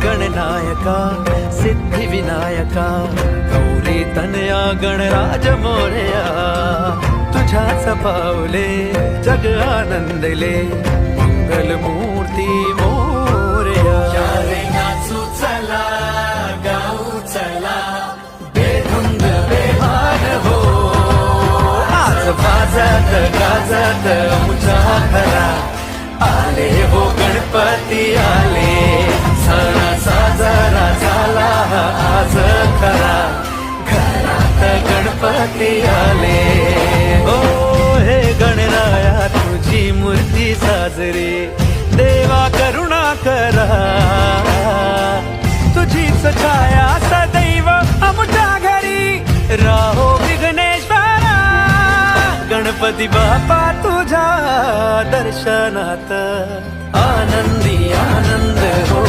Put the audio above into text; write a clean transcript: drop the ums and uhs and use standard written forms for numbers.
गणनायका सिद्धिविनायका गौरी तनया गणराज मोरया तुझ्याच पावले जग आनंदले मंगलमूर्ती मोरया रे नाचू चला गाऊ चला बेधुंद बेहान हो आज वाजत गाजत मुझा खरा आले हो गणपती आले सण साजरा झाला आज खरा घरात गणपती आले हो हे गणराया तुझी मूर्ती साजरी देवा करुणा करा तुझीच छाया सदैव आमच्या घरी राहो विघ्नेश्वरा गणपती बाप्पा तुझ्या दर्शनात आनंदी आनंद हो